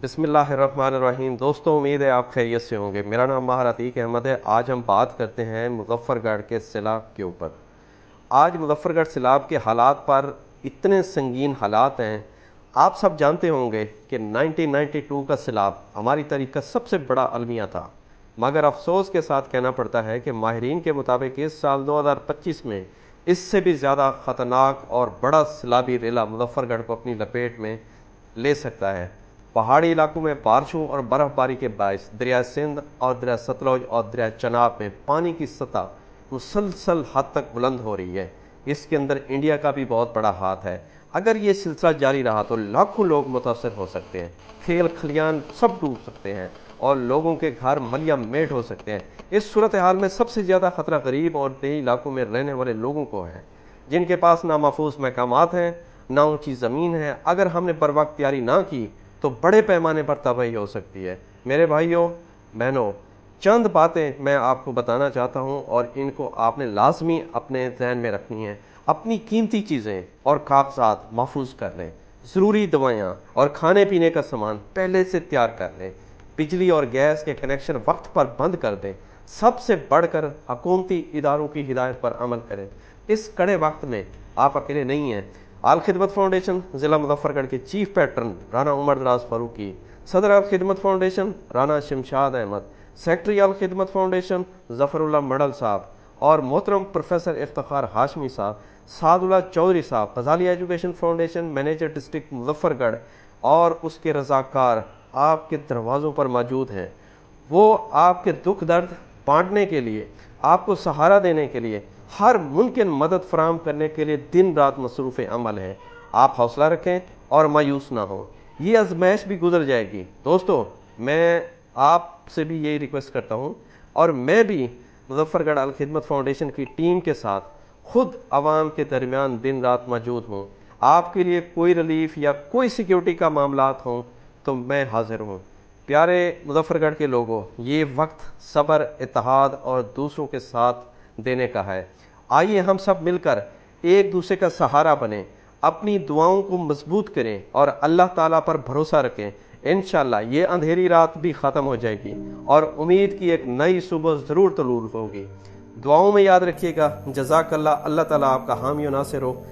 بسم اللہ الرحمن الرحیم۔ دوستوں، امید ہے آپ خیریت سے ہوں گے۔ میرا نام ماہر عتیق احمد ہے۔ آج ہم بات کرتے ہیں مظفر گڑھ کے سیلاب کے اوپر۔ آج مظفر گڑھ سیلاب کے حالات پر اتنے سنگین حالات ہیں۔ آپ سب جانتے ہوں گے کہ 1992 کا سیلاب ہماری تاریخ کا سب سے بڑا المیہ تھا، مگر افسوس کے ساتھ کہنا پڑتا ہے کہ ماہرین کے مطابق اس سال 2025 میں اس سے بھی زیادہ خطرناک اور بڑا سیلابی ریلا مظفر گڑھ کو اپنی لپیٹ میں لے سکتا ہے۔ پہاڑی علاقوں میں بارشوں اور برف باری کے باعث دریائے سندھ اور دریائے ستلج اور دریائے چناب میں پانی کی سطح مسلسل حد تک بلند ہو رہی ہے۔ اس کے اندر انڈیا کا بھی بہت بڑا ہاتھ ہے۔ اگر یہ سلسلہ جاری رہا تو لاکھوں لوگ متاثر ہو سکتے ہیں، کھیل کھلیان سب ڈوب سکتے ہیں اور لوگوں کے گھر ملیا میٹ ہو سکتے ہیں۔ اس صورتحال میں سب سے زیادہ خطرہ غریب اور دیہی علاقوں میں رہنے والے لوگوں کو ہے، جن کے پاس نہ محفوظ مقامات ہیں نہ اونچی زمین ہے۔ اگر ہم نے بروقت تیاری نہ کی تو بڑے پیمانے پر تباہی ہو سکتی ہے۔ میرے بھائیوں بہنوں، چند باتیں میں آپ کو بتانا چاہتا ہوں اور ان کو آپ نے لازمی اپنے ذہن میں رکھنی ہے۔ اپنی قیمتی چیزیں اور کاغذات محفوظ کر لیں، ضروری دوائیاں اور کھانے پینے کا سامان پہلے سے تیار کر لیں، بجلی اور گیس کے کنیکشن وقت پر بند کر دیں، سب سے بڑھ کر حکومتی اداروں کی ہدایت پر عمل کریں۔ اس کڑے وقت میں آپ اکیلے نہیں ہیں۔ الخدمت فاؤنڈیشن ضلع مظفر گڑھ کے چیف پیٹرن رانا عمر دراز فاروقی، صدر Alkhidmat foundation Rana Shamshad Ahmad, secretary Alkhidmat foundation Zafarullah مڈل صاحب اور محترم پروفیسر افتخار ہاشمی صاحب، سعد اللہ چودھری صاحب، Ghazali education foundation manager district Muzaffargarh اور اس کے رضاکار آپ کے دروازوں پر موجود ہیں۔ وہ آپ کے دکھ درد بانٹنے کے لیے، آپ کو سہارا دینے کے لیے، ہر ممکن مدد فراہم کرنے کے لیے دن رات مصروف عمل ہیں۔ آپ حوصلہ رکھیں اور مایوس نہ ہوں، یہ آزمائش بھی گزر جائے گی۔ دوستو، میں آپ سے بھی یہی ریکویسٹ کرتا ہوں اور میں بھی مظفر گڑھ الخدمت فاؤنڈیشن کی ٹیم کے ساتھ خود عوام کے درمیان دن رات موجود ہوں۔ آپ کے لیے کوئی ریلیف یا کوئی سیکیورٹی کا معاملات ہوں تو میں حاضر ہوں۔ پیارے مظفر گڑھ کے لوگوں، یہ وقت صبر، اتحاد اور دوسروں کے ساتھ دینے کا ہے۔ آئیے ہم سب مل کر ایک دوسرے کا سہارا بنیں، اپنی دعاؤں کو مضبوط کریں اور اللہ تعالیٰ پر بھروسہ رکھیں۔ انشاءاللہ یہ اندھیری رات بھی ختم ہو جائے گی اور امید کی ایک نئی صبح ضرور طلوع ہوگی۔ دعاؤں میں یاد رکھیے گا۔ جزاک اللہ، اللہ تعالیٰ آپ کا حامی و ناصر ہو۔